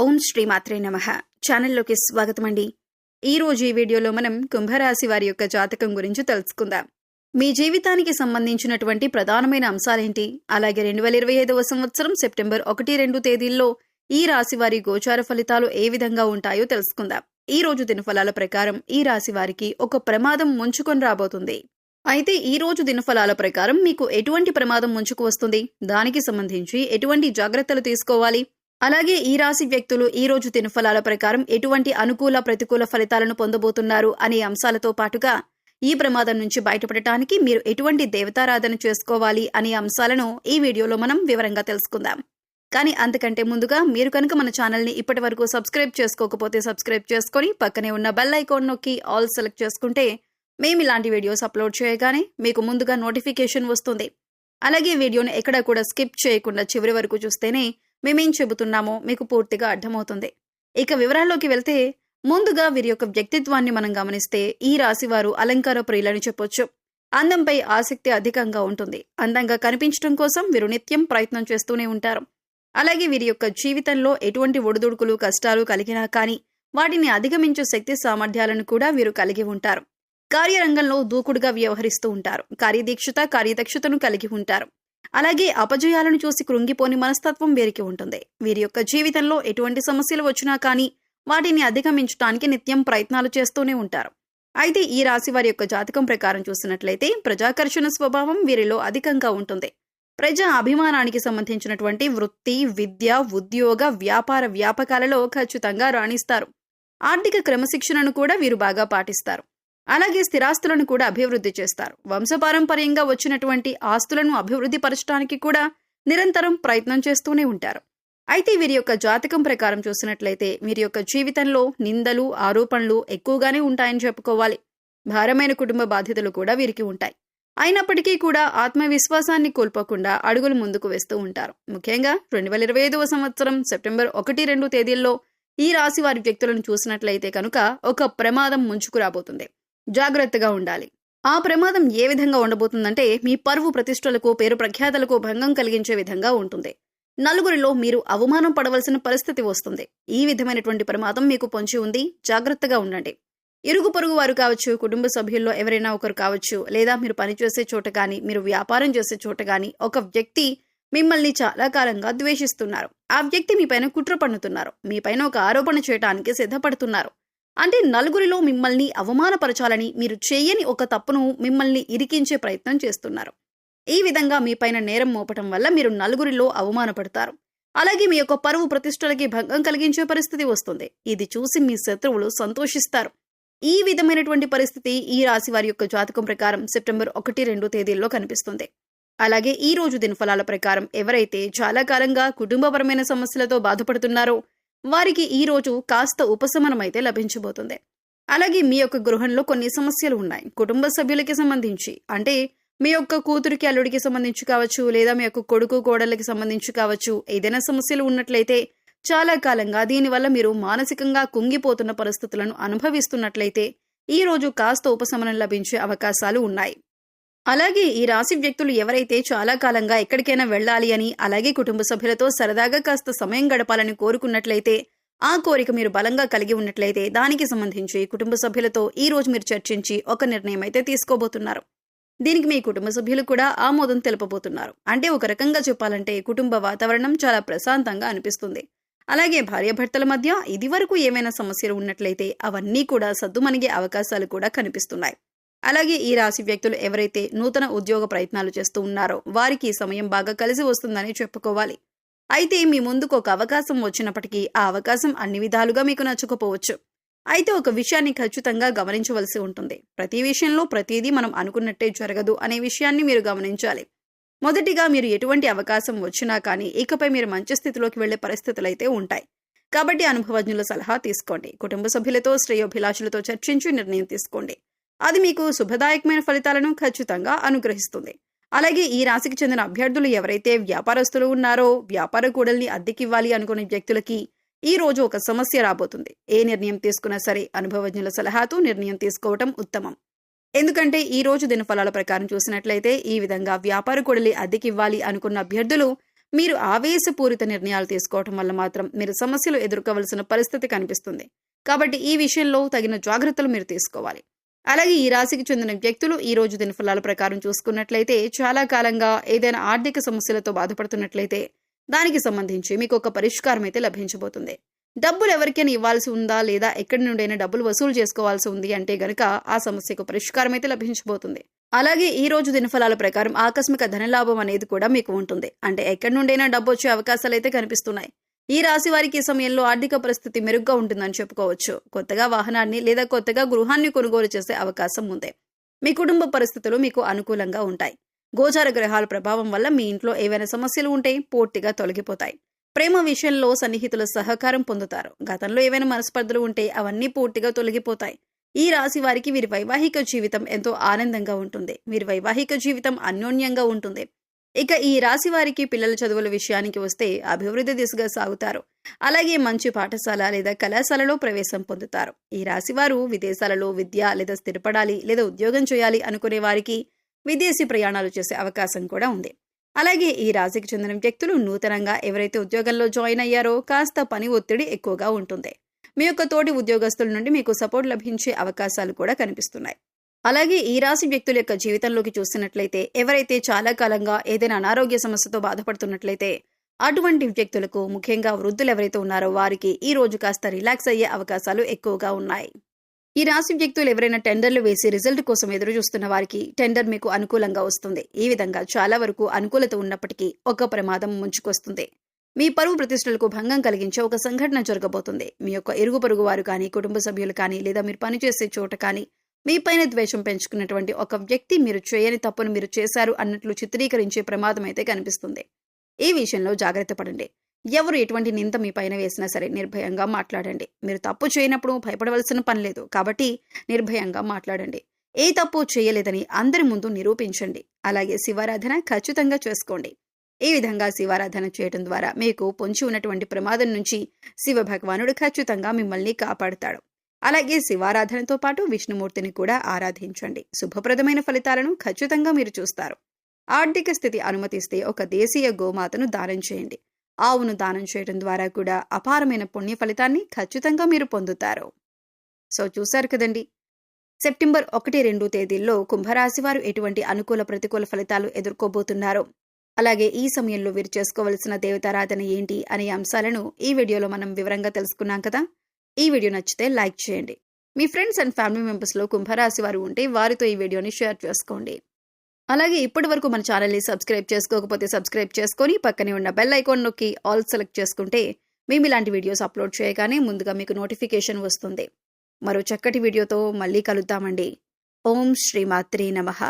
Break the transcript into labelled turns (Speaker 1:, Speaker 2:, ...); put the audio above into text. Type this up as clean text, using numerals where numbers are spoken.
Speaker 1: ఓం శ్రీ మాత్రే నమః. ఛానల్లోకి స్వాగతం అండి. ఈ రోజు ఈ వీడియోలో మనం కుంభరాశి వారి యొక్క జాతకం గురించి తెలుసుకుందాం. మీ జీవితానికి సంబంధించినటువంటి ప్రధానమైన అంశాలేంటి, అలాగే 2025వ సంవత్సరం సెప్టెంబర్ 1-2 తేదీల్లో ఈ రాశి వారి గోచార ఫలితాలు ఏ విధంగా ఉంటాయో తెలుసుకుందాం. ఈ రోజు దినఫలాల ప్రకారం ఈ రాశి వారికి ఒక ప్రమాదం ముంచుకొని రాబోతుంది. అయితే ఈ రోజు దినఫలాల ప్రకారం మీకు ఎటువంటి ప్రమాదం ముంచుకు వస్తుంది, దానికి సంబంధించి ఎటువంటి జాగ్రత్తలు తీసుకోవాలి, అలాగే ఈ రాశి వ్యక్తులు ఈ రోజు దినఫలాల ప్రకారం ఎటువంటి అనుకూల ప్రతికూల ఫలితాలను పొందబోతున్నారు అనే అంశాలతో పాటుగా ఈ ప్రమాదం నుంచి బయటపడటానికి మీరు ఎటువంటి దేవతారాధన చేసుకోవాలి అనే అంశాలను ఈ వీడియోలో మనం వివరంగా తెలుసుకుందాం. కానీ అంతకంటే ముందుగా మీరు కనుక మన ఛానల్ని ఇప్పటి వరకు సబ్స్క్రైబ్ చేసుకోకపోతే సబ్స్క్రైబ్ చేసుకొని పక్కనే ఉన్న బెల్ ఐకాన్ నొక్కి ఆల్ సెలెక్ట్ చేసుకుంటే మేము ఇలాంటి వీడియోస్ అప్లోడ్ చేయగానే మీకు ముందుగా నోటిఫికేషన్ వస్తుంది. అలాగే వీడియోని ఎక్కడా కూడా స్కిప్ చేయకుండా చివరి వరకు చూస్తేనే మేమేం చెబుతున్నామో మీకు పూర్తిగా అర్థమవుతుంది. ఇక వివరాల్లోకి వెళ్తే ముందుగా వీరి యొక్క వ్యక్తిత్వాన్ని మనం గమనిస్తే ఈ రాశి వారు అలంకార ప్రియులని చెప్పొచ్చు. అందంపై ఆసక్తి అధికంగా ఉంటుంది. అందంగా కనిపించడం కోసం వీరు నిత్యం ప్రయత్నం చేస్తూనే ఉంటారు. అలాగే వీరి యొక్క జీవితంలో ఎటువంటి ఒడిదుడుకులు కష్టాలు కలిగినా కానీ వాటిని అధిగమించే శక్తి సామర్థ్యాలను కూడా వీరు కలిగి ఉంటారు. కార్యరంగంలో దూకుడుగా వ్యవహరిస్తూ ఉంటారు. కార్యదక్షతను కలిగి ఉంటారు. అలాగే అపజయాలను చూసి కృంగిపోని మనస్తత్వం వీరికి ఉంటుంది. వీరి యొక్క జీవితంలో ఎటువంటి సమస్యలు వచ్చినా కానీ వాటిని అధిగమించడానికి నిత్యం ప్రయత్నాలు చేస్తూనే ఉంటారు. అయితే ఈ రాశి వారి యొక్క జాతకం ప్రకారం చూసినట్లయితే ప్రజాకర్షణ స్వభావం వీరిలో అధికంగా ఉంటుంది. ప్రజా అభిమానానికి సంబంధించినటువంటి వృత్తి, విద్య, ఉద్యోగ, వ్యాపార వ్యాపకాలలో ఖచ్చితంగా రాణిస్తారు. ఆర్థిక క్రమశిక్షణను కూడా వీరు బాగా పాటిస్తారు. అలాగే స్థిరాస్తులను కూడా అభివృద్ధి చేస్తారు. వంశపారంపర్యంగా వచ్చినటువంటి ఆస్తులను అభివృద్ధి పరచడానికి కూడా నిరంతరం ప్రయత్నం చేస్తూనే ఉంటారు. అయితే వీరి యొక్క జాతకం ప్రకారం చూసినట్లయితే వీరి యొక్క జీవితంలో నిందలు, ఆరోపణలు ఎక్కువగానే ఉంటాయని చెప్పుకోవాలి. భారమైన కుటుంబ బాధ్యతలు కూడా వీరికి ఉంటాయి. అయినప్పటికీ కూడా ఆత్మవిశ్వాసాన్ని కోల్పోకుండా అడుగులు ముందుకు వేస్తూ ఉంటారు. ముఖ్యంగా 2025వ సంవత్సరం సెప్టెంబర్ 1-2 తేదీల్లో ఈ రాశి వారి వ్యక్తులను చూసినట్లయితే కనుక ఒక ప్రమాదం ముంచుకు రాబోతుంది. జాగ్రత్తగా ఉండాలి. ఆ ప్రమాదం ఏ విధంగా ఉండబోతుందంటే మీ పరువు ప్రతిష్టలకు, పేరు ప్రఖ్యాతలకు భంగం కలిగించే విధంగా ఉంటుంది. నలుగురిలో మీరు అవమానం పడవలసిన పరిస్థితి వస్తుంది. ఈ విధమైనటువంటి ప్రమాదం మీకు పొంచి ఉంది. జాగ్రత్తగా ఉండండి. ఇరుగు పొరుగు వారు కావచ్చు, కుటుంబ సభ్యుల్లో ఎవరైనా ఒకరు కావచ్చు, లేదా మీరు పనిచేసే చోట కానీ, మీరు వ్యాపారం చేసే చోట కానీ ఒక వ్యక్తి మిమ్మల్ని చాలా కాలంగా ద్వేషిస్తున్నారు. ఆ వ్యక్తి మీపైన కుట్ర పన్నుతున్నారు. మీపైన ఒక ఆరోపణ చేయడానికి సిద్ధపడుతున్నారు. అంటే నలుగురిలో మిమ్మల్ని అవమానపరచాలని, మీరు చేయని ఒక తప్పును మిమ్మల్ని ఇరికించే ప్రయత్నం చేస్తున్నారు. ఈ విధంగా మీపైన నేరం మోపటం వల్ల మీరు నలుగురిలో అవమానపడతారు. అలాగే మీ యొక్క పరువు ప్రతిష్టలకి భంగం కలిగించే పరిస్థితి వస్తుంది. ఇది చూసి మీ శత్రువులు సంతోషిస్తారు. ఈ విధమైనటువంటి పరిస్థితి ఈ రాశి వారి యొక్క జాతకం ప్రకారం సెప్టెంబర్ 1-2 తేదీల్లో కనిపిస్తుంది. అలాగే ఈ రోజు దినఫలాల ప్రకారం ఎవరైతే చాలా కాలంగా కుటుంబపరమైన సమస్యలతో బాధపడుతున్నారో వారికి ఈ రోజు కాస్త ఉపశమనం అయితే లభించబోతుంది. అలాగే మీ యొక్క గృహంలో కొన్ని సమస్యలు ఉన్నాయి. కుటుంబ సభ్యులకి సంబంధించి, అంటే మీ యొక్క కూతురికి అల్లుడికి సంబంధించి కావచ్చు, లేదా మీ యొక్క కొడుకు కోడళ్ళకి సంబంధించి కావచ్చు, ఏదైనా సమస్యలు ఉన్నట్లయితే చాలా కాలంగా దీనివల్ల మీరు మానసికంగా కుంగిపోతున్న పరిస్థితులను అనుభవిస్తున్నట్లయితే ఈ రోజు కాస్త ఉపశమనం లభించే అవకాశాలు ఉన్నాయి. అలాగే ఈ రాశి వ్యక్తులు ఎవరైతే చాలా కాలంగా ఎక్కడికైనా వెళ్ళాలి అని, అలాగే కుటుంబ సభ్యులతో సరదాగా కాస్త సమయం గడపాలని కోరుకున్నట్లయితే, ఆ కోరిక మీరు బలంగా కలిగి ఉన్నట్లయితే దానికి సంబంధించి కుటుంబ సభ్యులతో ఈ రోజు మీరు చర్చించి ఒక నిర్ణయం అయితే తీసుకోబోతున్నారు. దీనికి మీ కుటుంబ సభ్యులు కూడా ఆమోదం తెలుపబోతున్నారు. అంటే ఒక రకంగా చెప్పాలంటే కుటుంబ వాతావరణం చాలా ప్రశాంతంగా అనిపిస్తుంది. అలాగే భార్యాభర్తల మధ్య ఇదివరకు ఏమైనా సమస్యలు ఉన్నట్లయితే అవన్నీ కూడా సద్దుమణిగే అవకాశాలు కూడా కనిపిస్తున్నాయి. అలాగే ఈ రాశి వ్యక్తులు ఎవరైతే నూతన ఉద్యోగ ప్రయత్నాలు చేస్తూ ఉన్నారో వారికి ఈ సమయం బాగా కలిసి వస్తుందని చెప్పుకోవాలి. అయితే మీ ముందుకు ఒక అవకాశం వచ్చినప్పటికీ ఆ అవకాశం అన్ని విధాలుగా మీకు నచ్చకపోవచ్చు. అయితే ఒక విషయాన్ని ఖచ్చితంగా గమనించవలసి ఉంటుంది. ప్రతి విషయంలో ప్రతిదీ మనం అనుకున్నట్టే జరగదు అనే విషయాన్ని మీరు గమనించాలి. మొదటిగా మీరు ఎటువంటి అవకాశం వచ్చినా కానీ ఇకపై మీరు మంచి స్థితిలోకి వెళ్లే పరిస్థితులైతే ఉంటాయి. కాబట్టి అనుభవజ్ఞుల సలహా తీసుకోండి. కుటుంబ సభ్యులతో, శ్రేయోభిలాషులతో చర్చించి నిర్ణయం తీసుకోండి. అది మీకు శుభదాయకమైన ఫలితాలను ఖచ్చితంగా అనుగ్రహిస్తుంది. అలాగే ఈ రాశికి చెందిన అభ్యర్థులు ఎవరైతే వ్యాపారస్తులు ఉన్నారో, వ్యాపార కూడల్ని అద్దెకివ్వాలి అనుకునే వ్యక్తులకి ఈ రోజు ఒక సమస్య రాబోతుంది. ఏ నిర్ణయం తీసుకున్నా సరే అనుభవజ్ఞుల సలహాతో నిర్ణయం తీసుకోవటం ఉత్తమం. ఎందుకంటే ఈ రోజు దినఫలాల ప్రకారం చూసినట్లయితే ఈ విధంగా వ్యాపార కూడలి అద్దెకివ్వాలి అనుకున్న అభ్యర్థులు మీరు ఆవేశపూరిత నిర్ణయాలు తీసుకోవటం వల్ల మాత్రం మీరు సమస్యలు ఎదుర్కోవలసిన పరిస్థితి కనిపిస్తుంది. కాబట్టి ఈ విషయంలో తగిన జాగ్రత్తలు మీరు తీసుకోవాలి. అలాగే ఈ రాశికి చెందిన వ్యక్తులు ఈ రోజు దినఫలాల ప్రకారం చూసుకున్నట్లయితే చాలా కాలంగా ఏదైనా ఆర్థిక సమస్యలతో బాధపడుతున్నట్లయితే దానికి సంబంధించి మీకు ఒక పరిష్కారం అయితే లభించబోతుంది. డబ్బులు ఎవరికైనా ఇవ్వాల్సి ఉందా లేదా ఎక్కడి నుండైనా డబ్బులు వసూలు చేసుకోవాల్సి ఉంది అంటే గనుక ఆ సమస్యకు పరిష్కారం అయితే లభించబోతుంది. అలాగే ఈ రోజు దినఫలాల ప్రకారం ఆకస్మిక ధనలాభం అనేది కూడా మీకు ఉంటుంది. అంటే ఎక్కడి నుండైనా డబ్బు వచ్చే అవకాశాలు అయితే కనిపిస్తున్నాయి. ఈ రాశి వారికి ఈ సమయంలో ఆర్థిక పరిస్థితి మెరుగ్గా ఉంటుందని చెప్పుకోవచ్చు. కొత్తగా వాహనాన్ని లేదా కొత్తగా గృహాన్ని కొనుగోలు చేసే అవకాశం ఉంది. మీ కుటుంబ పరిస్థితులు మీకు అనుకూలంగా ఉంటాయి. గోచార గ్రహాల ప్రభావం వల్ల మీ ఇంట్లో ఏవైనా సమస్యలు ఉంటే పూర్తిగా తొలగిపోతాయి. ప్రేమ విషయంలో సన్నిహితుల సహకారం పొందుతారు. గతంలో ఏవైనా మనస్పర్ధలు ఉంటే అవన్నీ పూర్తిగా తొలగిపోతాయి. ఈ రాశి వారికి వీరి వైవాహిక జీవితం ఎంతో ఆనందంగా ఉంటుంది. వీరి వైవాహిక జీవితం అన్యోన్యంగా ఉంటుంది. ఇక ఈ రాశి వారికి పిల్లల చదువుల విషయానికి వస్తే అభివృద్ధి దిశగా సాగుతారు. అలాగే మంచి పాఠశాల లేదా కళాశాలలో ప్రవేశం పొందుతారు. ఈ రాశి వారు విదేశాలలో విద్య లేదా స్థిరపడాలి లేదా ఉద్యోగం చేయాలి అనుకునే వారికి విదేశీ ప్రయాణాలు చేసే అవకాశం కూడా ఉంది. అలాగే ఈ రాశికి చెందిన వ్యక్తులు నూతనంగా ఎవరైతే ఉద్యోగంలో జాయిన్ అయ్యారో కాస్త పని ఒత్తిడి ఎక్కువగా ఉంటుంది. మీ యొక్క తోటి ఉద్యోగస్తుల నుండి మీకు సపోర్ట్ లభించే అవకాశాలు కూడా కనిపిస్తున్నాయి. అలాగే ఈ రాశి వ్యక్తుల యొక్క జీవితంలోకి చూసినట్లయితే ఎవరైతే చాలా కాలంగా ఏదైనా అనారోగ్య సమస్యతో బాధపడుతున్నట్లయితే అటువంటి వ్యక్తులకు, ముఖ్యంగా వృద్ధులు ఎవరైతే ఉన్నారో వారికి ఈ రోజు కాస్త రిలాక్స్ అయ్యే అవకాశాలు ఎక్కువగా ఉన్నాయి. ఈ రాశి వ్యక్తులు ఎవరైనా టెండర్లు వేసి రిజల్ట్ కోసం ఎదురు చూస్తున్న వారికి టెండర్ మీకు అనుకూలంగా వస్తుంది. ఈ విధంగా చాలా వరకు అనుకూలత ఉన్నప్పటికీ ఒక ప్రమాదం ముంచుకొస్తుంది. మీ పరువు ప్రతిష్టలకు భంగం కలిగించే ఒక సంఘటన జరగబోతుంది. మీ యొక్క ఇరుగు పొరుగు వారు కానీ, కుటుంబ సభ్యులు కానీ, లేదా మీరు పనిచేసే చోట కానీ మీపైన ద్వేషం పెంచుకున్నటువంటి ఒక వ్యక్తి మీరు చేయని తప్పును మీరు చేశారు అన్నట్లు చిత్రీకరించే ప్రమాదం అయితే కనిపిస్తుంది. ఈ విషయంలో జాగ్రత్త పడండి. ఎవరు ఎటువంటి నింద మీ పైన వేసినా సరే నిర్భయంగా మాట్లాడండి. మీరు తప్పు చేయనప్పుడు భయపడవలసిన పని లేదు. కాబట్టి నిర్భయంగా మాట్లాడండి. ఏ తప్పు చేయలేదని అందరి ముందు నిరూపించండి. అలాగే శివారాధన ఖచ్చితంగా చేసుకోండి. ఈ విధంగా శివారాధన చేయడం ద్వారా మీకు పొంచి ఉన్నటువంటి ప్రమాదం నుంచి శివ భగవానుడు ఖచ్చితంగా మిమ్మల్ని కాపాడుతాడు. అలాగే శివారాధనతో పాటు విష్ణుమూర్తిని కూడా ఆరాధించండి. శుభప్రదమైన ఫలితాలను ఖచ్చితంగా మీరు చూస్తారు. ఆర్థిక స్థితి అనుమతిస్తే ఒక దేశీయ గోమాతను దానం చేయండి. ఆవును దానం చేయడం ద్వారా కూడా అపారమైన పుణ్య ఫలితాన్ని ఖచ్చితంగా మీరు పొందుతారు. సో చూశారు కదండి, సెప్టెంబర్ 1-2 తేదీల్లో కుంభరాశి వారు ఎటువంటి అనుకూల ప్రతికూల ఫలితాలు ఎదుర్కోబోతున్నారు, అలాగే ఈ సమయంలో వీరు చేసుకోవలసిన దేవతారాధన ఏంటి అనే అంశాలను ఈ వీడియోలో మనం వివరంగా తెలుసుకున్నాం కదా. ఈ వీడియో నచ్చితే లైక్ చేయండి. మీ ఫ్రెండ్స్ అండ్ ఫ్యామిలీ మెంబర్స్లో కుంభరాశి వారు ఉంటే వారితో ఈ వీడియోని షేర్ చేసుకోండి. అలాగే ఇప్పటి వరకు మన ఛానల్ని సబ్స్క్రైబ్ చేసుకోకపోతే సబ్స్క్రైబ్ చేసుకొని పక్కనే ఉన్న బెల్ ఐకాన్ నొక్కి ఆల్ సెలెక్ట్ చేసుకుంటే మేము ఇలాంటి వీడియోస్ అప్లోడ్ చేయగానే ముందుగా మీకు నోటిఫికేషన్ వస్తుంది. మరో చక్కటి వీడియోతో మళ్ళీ కలుద్దామండి. ఓం శ్రీమాత్రే నమః.